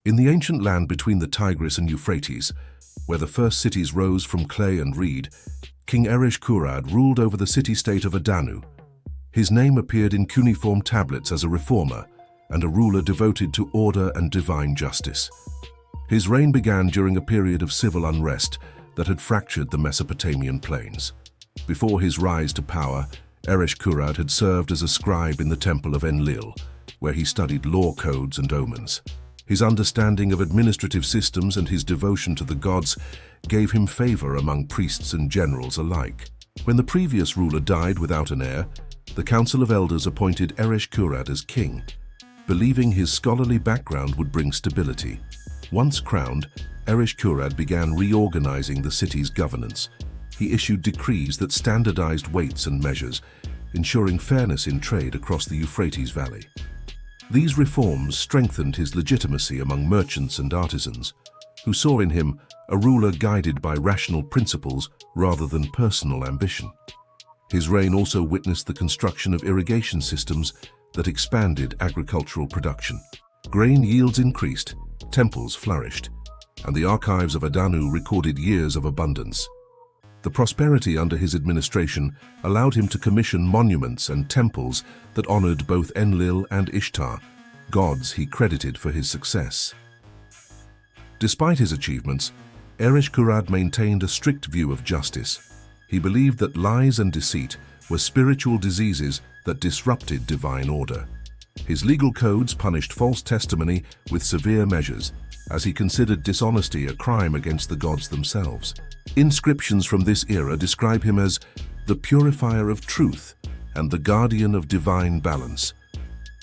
In the ancient land between the Tigris and Euphrates, where the first cities rose from clay and reed, King Eresh-Kurad ruled over the city-state of Adannu. His name appeared in cuneiform tablets as a reformer and a ruler devoted to order and divine justice. His reign began during a period of civil unrest that had fractured the Mesopotamian plains. Before his rise to power, Eresh-Kurad had served as a scribe in the temple of Enlil, where he studied law codes and omens. His understanding of administrative systems and his devotion to the gods gave him favor among priests and generals alike. When the previous ruler died without an heir, the Council of Elders appointed Eresh-Kurad as king, believing his scholarly background would bring stability. Once crowned, Eresh-Kurad began reorganizing the city's governance. He issued decrees that standardized weights and measures, ensuring fairness in trade across the Euphrates Valley. These reforms strengthened his legitimacy among merchants and artisans, who saw in him a ruler guided by rational principles rather than personal ambition. His reign also witnessed the construction of irrigation systems that expanded agricultural production. Grain yields increased, temples flourished, and the archives of Adannu recorded years of abundance. The prosperity under his administration allowed him to commission monuments and temples that honored both Enlil and Ishtar, gods he credited for his success. Despite his achievements, Eresh-Kurad maintained a strict view of justice. He believed that lies and deceit were spiritual diseases that disrupted divine order. His legal codes punished false testimony with severe measures, as he considered dishonesty a crime against the gods themselves. Inscriptions from this era describe him as the purifier of truth and the guardian of divine balance.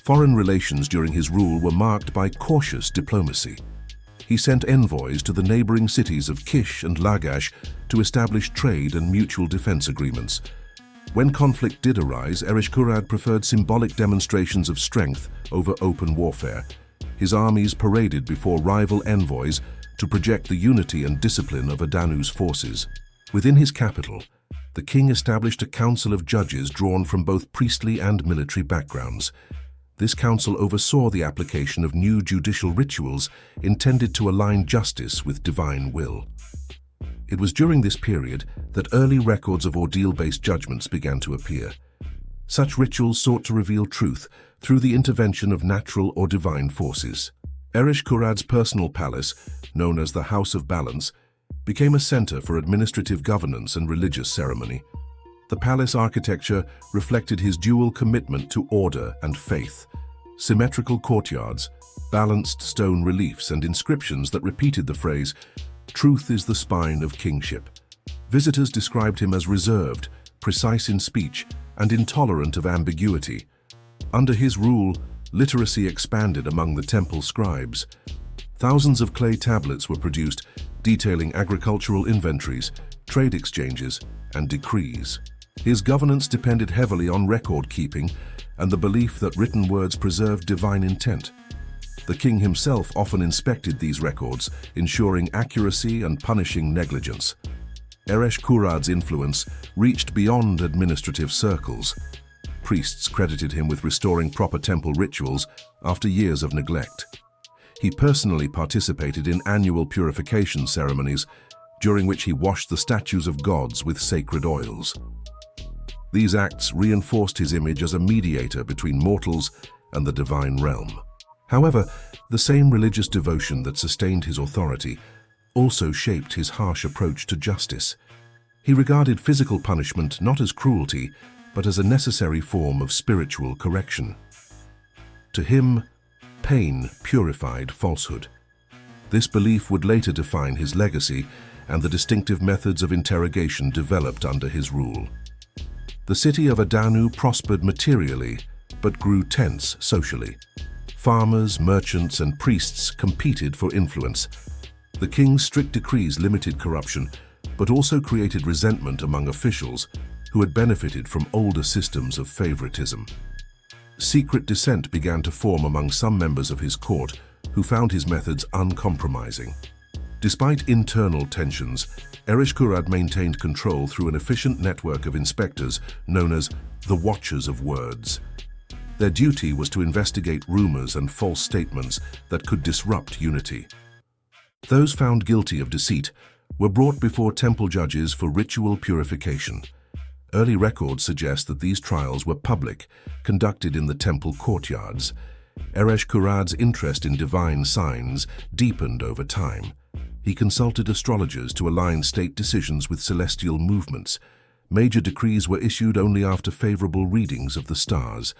Foreign relations during his rule were marked by cautious diplomacy. He sent envoys to the neighboring cities of Kish and Lagash to establish trade and mutual defense agreements. When conflict did arise, Eresh-Kurad preferred symbolic demonstrations of strength over open warfare. His armies paraded before rival envoys to project the unity and discipline of Adannu's forces. Within his capital, the king established a council of judges drawn from both priestly and military backgrounds. This council oversaw the application of new judicial rituals intended to align justice with divine will. It was during this period that early records of ordeal-based judgments began to appear. Such rituals sought to reveal truth through the intervention of natural or divine forces. Eresh-Kurad's personal palace, known as the House of Balance, became a center for administrative governance and religious ceremony. The palace architecture reflected his dual commitment to order and faith. Symmetrical courtyards, balanced stone reliefs, and inscriptions that repeated the phrase, "Truth is the spine of kingship." Visitors described him as reserved, precise in speech, and intolerant of ambiguity. Under his rule, literacy expanded among the temple scribes. Thousands of clay tablets were produced, detailing agricultural inventories, trade exchanges, and decrees. His governance depended heavily on record-keeping and the belief that written words preserved divine intent. The king himself often inspected these records, ensuring accuracy and punishing negligence. Eresh-Kurad's influence reached beyond administrative circles. Priests credited him with restoring proper temple rituals after years of neglect. He personally participated in annual purification ceremonies, during which he washed the statues of gods with sacred oils. These acts reinforced his image as a mediator between mortals and the divine realm. However, the same religious devotion that sustained his authority also shaped his harsh approach to justice. He regarded physical punishment not as cruelty, but as a necessary form of spiritual correction. To him, pain purified falsehood. This belief would later define his legacy and the distinctive methods of interrogation developed under his rule. The city of Adannu prospered materially, but grew tense socially. Farmers, merchants, and priests competed for influence. The king's strict decrees limited corruption, but also created resentment among officials who had benefited from older systems of favoritism. Secret dissent began to form among some members of his court who found his methods uncompromising. Despite internal tensions, Eresh-Kurad maintained control through an efficient network of inspectors known as the Watchers of Words. Their duty was to investigate rumors and false statements that could disrupt unity. Those found guilty of deceit were brought before temple judges for ritual purification. Early records suggest that these trials were public, conducted in the temple courtyards. Eresh-Kurad's interest in divine signs deepened over time. He consulted astrologers to align state decisions with celestial movements. Major decrees were issued only after favorable readings of the stars.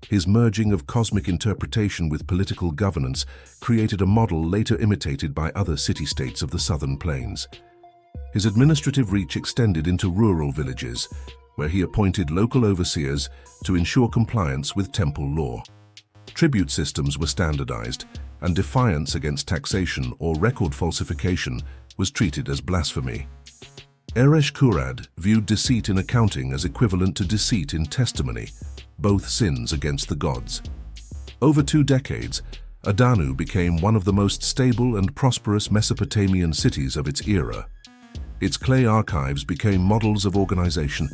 His merging of cosmic interpretation with political governance created a model later imitated by other city-states of the southern plains. His administrative reach extended into rural villages, where he appointed local overseers to ensure compliance with temple law. Tribute systems were standardized, and defiance against taxation or record falsification was treated as blasphemy. Eresh-Kurad viewed deceit in accounting as equivalent to deceit in testimony, both sins against the gods. Over 2 decades, Adannu became one of the most stable and prosperous Mesopotamian cities of its era. Its clay archives became models of organization,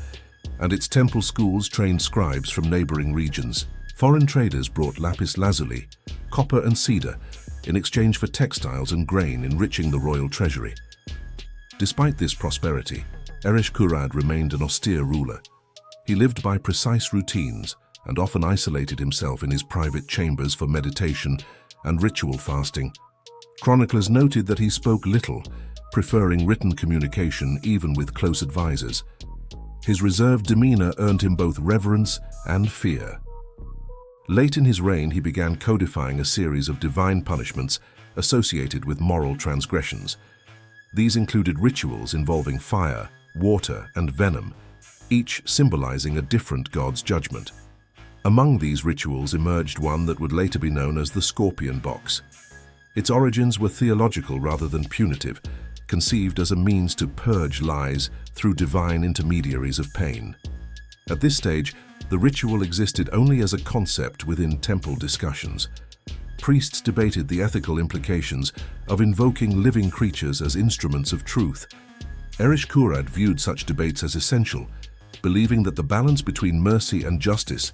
and its temple schools trained scribes from neighboring regions. Foreign traders brought lapis lazuli, copper and cedar, in exchange for textiles and grain, enriching the royal treasury. Despite this prosperity, Eresh-Kurad remained an austere ruler. He lived by precise routines and often isolated himself in his private chambers for meditation and ritual fasting. Chroniclers noted that he spoke little, preferring written communication even with close advisors. His reserved demeanor earned him both reverence and fear. Late in his reign, he began codifying a series of divine punishments associated with moral transgressions. These included rituals involving fire, water, and venom, each symbolizing a different god's judgment. Among these rituals emerged one that would later be known as the scorpion box. Its origins were theological rather than punitive, conceived as a means to purge lies through divine intermediaries of pain. At this stage, the ritual existed only as a concept within temple discussions. Priests debated the ethical implications of invoking living creatures as instruments of truth. Eresh-Kurad viewed such debates as essential, believing that the balance between mercy and justice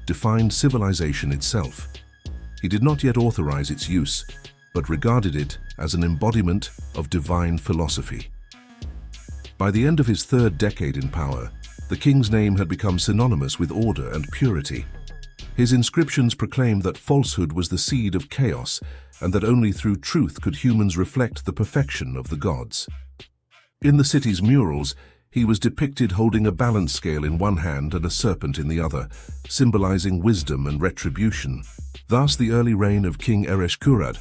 defined civilization itself. He did not yet authorize its use, but regarded it as an embodiment of divine philosophy. By the end of his 3rd decade in power, the king's name had become synonymous with order and purity. His inscriptions proclaimed that falsehood was the seed of chaos and that only through truth could humans reflect the perfection of the gods. In the city's murals, he was depicted holding a balance scale in one hand and a serpent in the other, symbolizing wisdom and retribution. Thus, the early reign of King Eresh-Kurad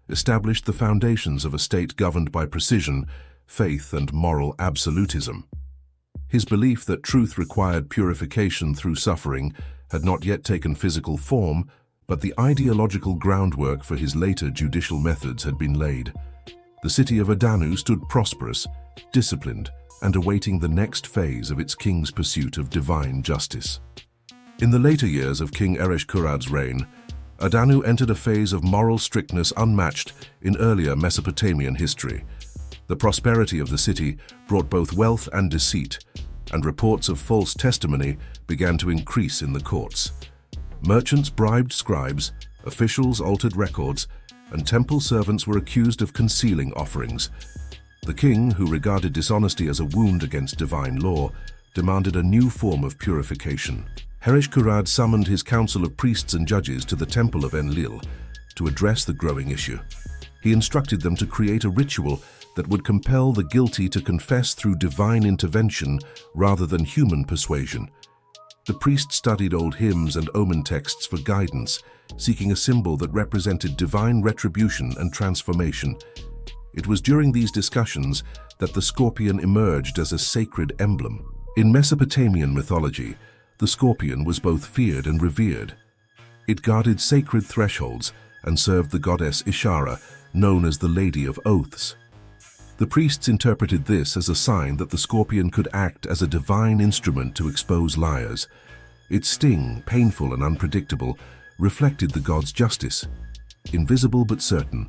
established the foundations of a state governed by precision, faith, and moral absolutism. His belief that truth required purification through suffering had not yet taken physical form, but the ideological groundwork for his later judicial methods had been laid. The city of Adannu stood prosperous, disciplined, and awaiting the next phase of its king's pursuit of divine justice. In the later years of King Eresh-Kurad's reign, Adannu entered a phase of moral strictness unmatched in earlier Mesopotamian history. The prosperity of the city brought both wealth and deceit, and reports of false testimony began to increase in the courts. Merchants bribed scribes, officials altered records, and temple servants were accused of concealing offerings. The king, who regarded dishonesty as a wound against divine law, demanded a new form of purification. Eresh-Kurad summoned his council of priests and judges to the temple of Enlil to address the growing issue. He instructed them to create a ritual that would compel the guilty to confess through divine intervention rather than human persuasion. The priest studied old hymns and omen texts for guidance, seeking a symbol that represented divine retribution and transformation. It was during these discussions that the scorpion emerged as a sacred emblem. In Mesopotamian mythology, the scorpion was both feared and revered. It guarded sacred thresholds and served the goddess Ishara, known as the Lady of Oaths. The priests interpreted this as a sign that the scorpion could act as a divine instrument to expose liars. Its sting, painful and unpredictable, reflected the god's justice, invisible but certain.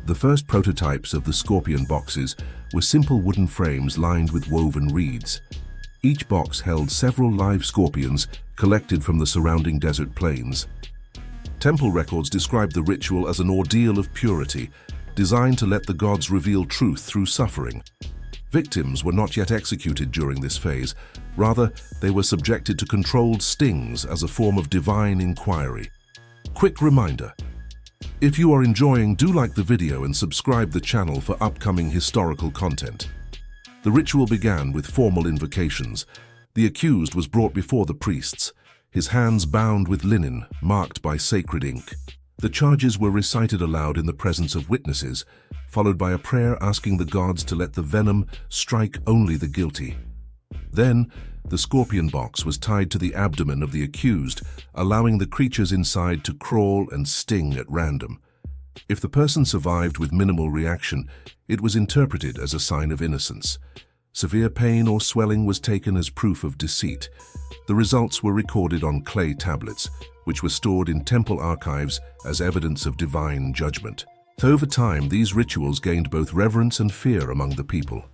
The first prototypes of the scorpion boxes were simple wooden frames lined with woven reeds. Each box held several live scorpions collected from the surrounding desert plains. Temple records describe the ritual as an ordeal of purity, designed to let the gods reveal truth through suffering. Victims were not yet executed during this phase. Rather, they were subjected to controlled stings as a form of divine inquiry. Quick reminder: if you are enjoying, do like the video and subscribe the channel for upcoming historical content. The ritual began with formal invocations. The accused was brought before the priests, his hands bound with linen marked by sacred ink. The charges were recited aloud in the presence of witnesses, followed by a prayer asking the gods to let the venom strike only the guilty. Then, the scorpion box was tied to the abdomen of the accused, allowing the creatures inside to crawl and sting at random. If the person survived with minimal reaction, it was interpreted as a sign of innocence. Severe pain or swelling was taken as proof of deceit. The results were recorded on clay tablets, which were stored in temple archives as evidence of divine judgment. Over time, these rituals gained both reverence and fear among the people.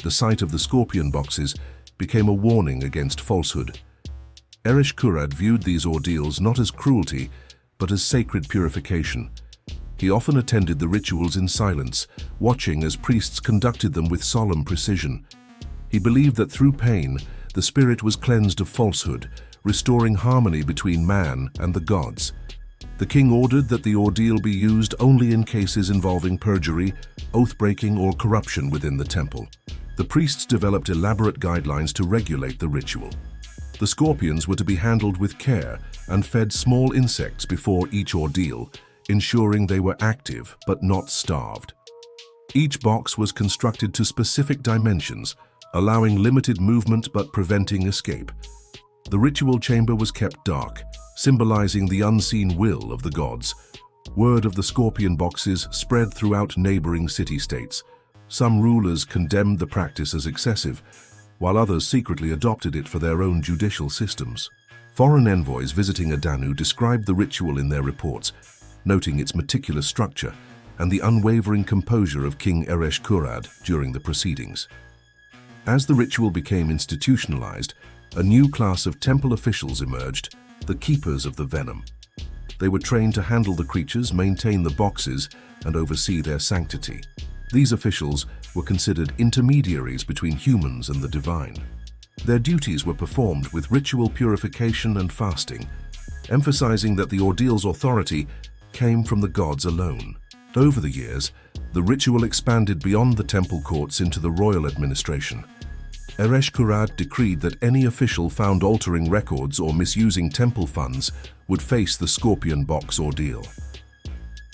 The sight of the scorpion boxes became a warning against falsehood. Eresh-Kurad viewed these ordeals not as cruelty, but as sacred purification. He often attended the rituals in silence, watching as priests conducted them with solemn precision. He believed that through pain, the spirit was cleansed of falsehood, restoring harmony between man and the gods. The king ordered that the ordeal be used only in cases involving perjury, oath-breaking, or corruption within the temple. The priests developed elaborate guidelines to regulate the ritual. The scorpions were to be handled with care and fed small insects before each ordeal, ensuring they were active but not starved. Each box was constructed to specific dimensions, allowing limited movement but preventing escape. The ritual chamber was kept dark, symbolizing the unseen will of the gods. Word of the scorpion boxes spread throughout neighboring city-states. Some rulers condemned the practice as excessive, while others secretly adopted it for their own judicial systems. Foreign envoys visiting Adannu described the ritual in their reports, noting its meticulous structure and the unwavering composure of King Eresh-Kurad during the proceedings. As the ritual became institutionalized, a new class of temple officials emerged, the keepers of the venom. They were trained to handle the creatures, maintain the boxes, and oversee their sanctity. These officials were considered intermediaries between humans and the divine. Their duties were performed with ritual purification and fasting, emphasizing that the ordeal's authority came from the gods alone. Over the years, the ritual expanded beyond the temple courts into the royal administration. Eresh-Kurad decreed that any official found altering records or misusing temple funds would face the scorpion box ordeal.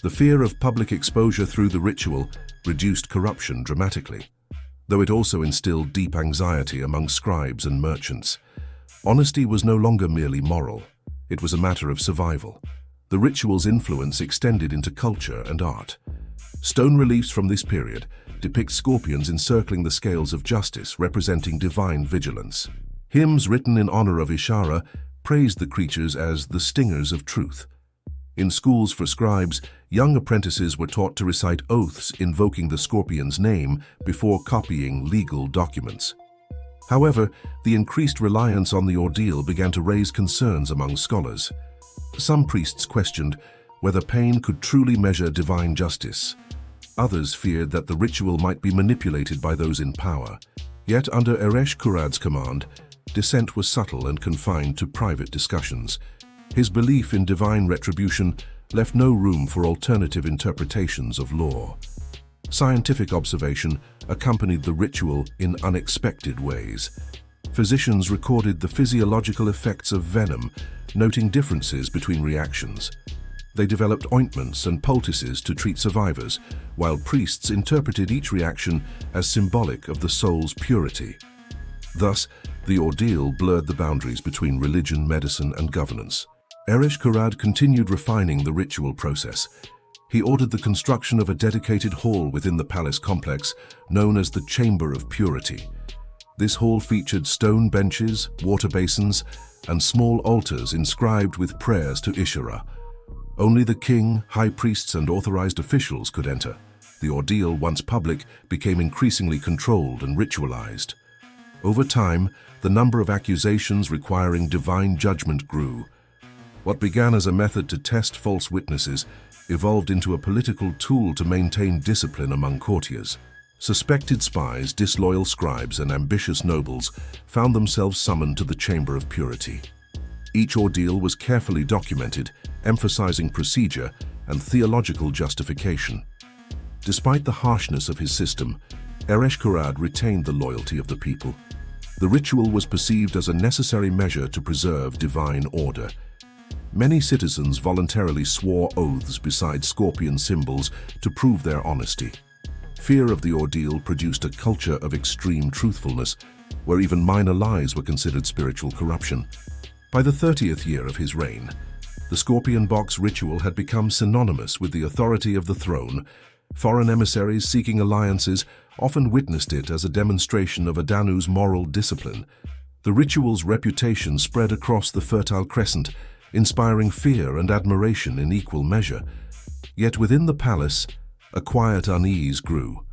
The fear of public exposure through the ritual reduced corruption dramatically, though it also instilled deep anxiety among scribes and merchants. Honesty was no longer merely moral, it was a matter of survival. The ritual's influence extended into culture and art. Stone reliefs from this period depict scorpions encircling the scales of justice, representing divine vigilance. Hymns written in honor of Ishara praised the creatures as the stingers of truth. In schools for scribes, young apprentices were taught to recite oaths invoking the scorpion's name before copying legal documents. However, the increased reliance on the ordeal began to raise concerns among scholars. Some priests questioned whether pain could truly measure divine justice. Others feared that the ritual might be manipulated by those in power. Yet under Eresh-Kurad's command, dissent was subtle and confined to private discussions. His belief in divine retribution left no room for alternative interpretations of law. Scientific observation accompanied the ritual in unexpected ways. Physicians recorded the physiological effects of venom, noting differences between reactions. They developed ointments and poultices to treat survivors, while priests interpreted each reaction as symbolic of the soul's purity. Thus, the ordeal blurred the boundaries between religion, medicine, and governance. Eresh-Kurad continued refining the ritual process. He ordered the construction of a dedicated hall within the palace complex, known as the Chamber of Purity. This hall featured stone benches, water basins, and small altars inscribed with prayers to Ishara. Only the king, high priests, and authorized officials could enter. The ordeal, once public, became increasingly controlled and ritualized. Over time, the number of accusations requiring divine judgment grew. What began as a method to test false witnesses evolved into a political tool to maintain discipline among courtiers. Suspected spies, disloyal scribes, and ambitious nobles found themselves summoned to the Chamber of Purity. Each ordeal was carefully documented, emphasizing procedure and theological justification. Despite the harshness of his system, Eresh-Kurad retained the loyalty of the people. The ritual was perceived as a necessary measure to preserve divine order. Many citizens voluntarily swore oaths beside scorpion symbols to prove their honesty. Fear of the ordeal produced a culture of extreme truthfulness, where even minor lies were considered spiritual corruption. By the 30th year of his reign, the scorpion box ritual had become synonymous with the authority of the throne. Foreign emissaries seeking alliances often witnessed it as a demonstration of Adannu's moral discipline. The ritual's reputation spread across the Fertile Crescent, inspiring fear and admiration in equal measure. Yet within the palace, a quiet unease grew.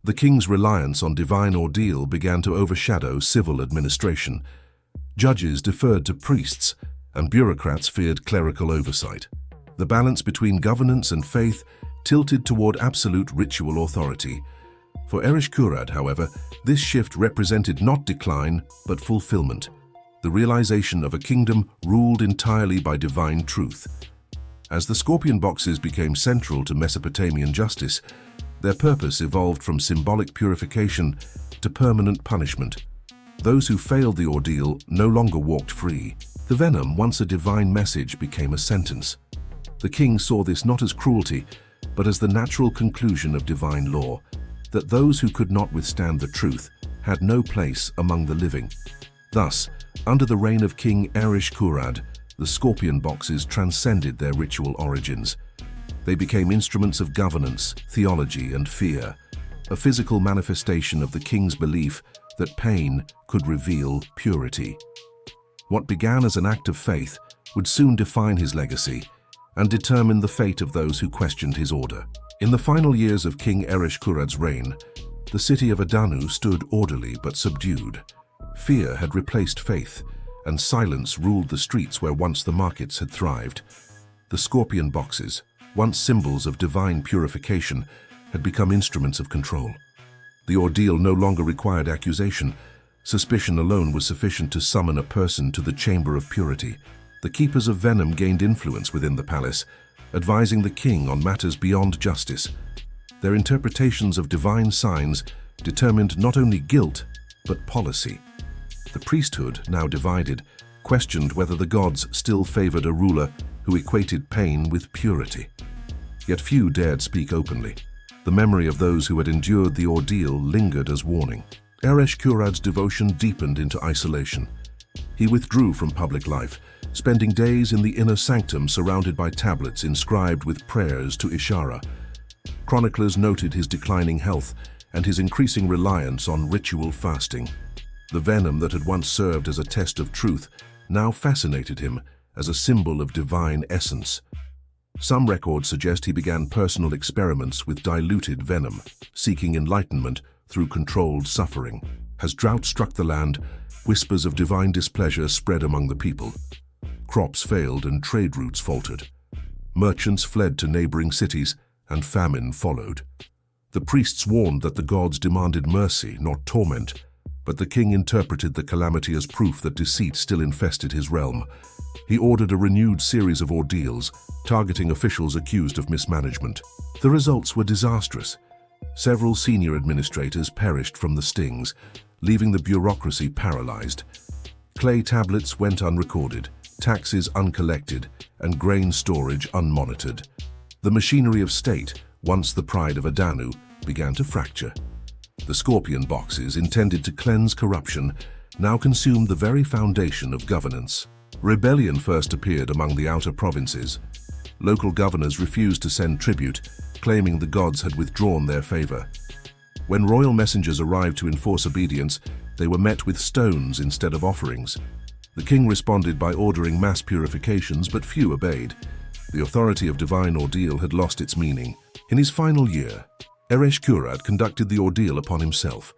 The king's reliance on divine ordeal began to overshadow civil administration. Judges deferred to priests, and bureaucrats feared clerical oversight. The balance between governance and faith tilted toward absolute ritual authority. For Eresh-Kurad, however, this shift represented not decline, but fulfillment, the realization of a kingdom ruled entirely by divine truth. As the scorpion boxes became central to Mesopotamian justice, their purpose evolved from symbolic purification to permanent punishment. Those who failed the ordeal no longer walked free. The venom, once a divine message, became a sentence. The king saw this not as cruelty, but as the natural conclusion of divine law, that those who could not withstand the truth had no place among the living. Thus, under the reign of King Eresh-Kurad, the scorpion boxes transcended their ritual origins. They became instruments of governance, theology, and fear, a physical manifestation of the king's belief that pain could reveal purity. What began as an act of faith would soon define his legacy and determine the fate of those who questioned his order. In the final years of King Eresh-Kurad's reign, the city of Adannu stood orderly but subdued. Fear had replaced faith, and silence ruled the streets where once the markets had thrived. The scorpion boxes, once symbols of divine purification, had become instruments of control. The ordeal no longer required accusation. Suspicion alone was sufficient to summon a person to the Chamber of Purity. The keepers of venom gained influence within the palace, advising the king on matters beyond justice. Their interpretations of divine signs determined not only guilt, but policy. The priesthood, now divided, questioned whether the gods still favored a ruler who equated pain with purity. Yet few dared speak openly. The memory of those who had endured the ordeal lingered as warning. Eresh-Kurad's devotion deepened into isolation. He withdrew from public life, spending days in the inner sanctum surrounded by tablets inscribed with prayers to Ishara. Chroniclers noted his declining health and his increasing reliance on ritual fasting. The venom that had once served as a test of truth now fascinated him as a symbol of divine essence. Some records suggest he began personal experiments with diluted venom, seeking enlightenment through controlled suffering. As drought struck the land, whispers of divine displeasure spread among the people. Crops failed and trade routes faltered. Merchants fled to neighboring cities, and famine followed. The priests warned that the gods demanded mercy, not torment, but the king interpreted the calamity as proof that deceit still infested his realm. He ordered a renewed series of ordeals, targeting officials accused of mismanagement. The results were disastrous. Several senior administrators perished from the stings, leaving the bureaucracy paralyzed. Clay tablets went unrecorded, taxes uncollected, and grain storage unmonitored. The machinery of state, once the pride of Adannu, began to fracture. The scorpion boxes, intended to cleanse corruption, now consumed the very foundation of governance. Rebellion first appeared among the outer provinces. Local governors refused to send tribute, claiming the gods had withdrawn their favor. When royal messengers arrived to enforce obedience, they were met with stones instead of offerings. The king responded by ordering mass purifications, but few obeyed. The authority of divine ordeal had lost its meaning. In his final year, Eresh-Kurad conducted the ordeal upon himself.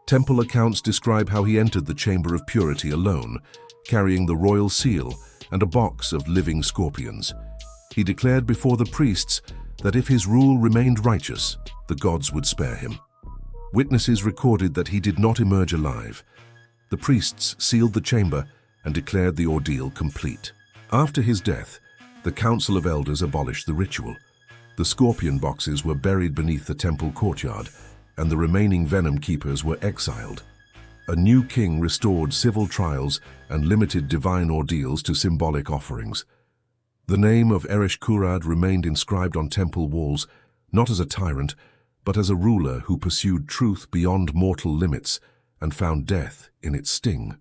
Temple accounts describe how he entered the chamber of purity alone, carrying the royal seal and a box of living scorpions. He declared before the priests that if his rule remained righteous, the gods would spare him. Witnesses recorded that he did not emerge alive. The priests sealed the chamber and declared the ordeal complete. After his death, the Council of Elders abolished the ritual. The scorpion boxes were buried beneath the temple courtyard, and the remaining venom keepers were exiled. A new king restored civil trials and limited divine ordeals to symbolic offerings. The name of Eresh-Kurad remained inscribed on temple walls, not as a tyrant, but as a ruler who pursued truth beyond mortal limits and found death in its sting.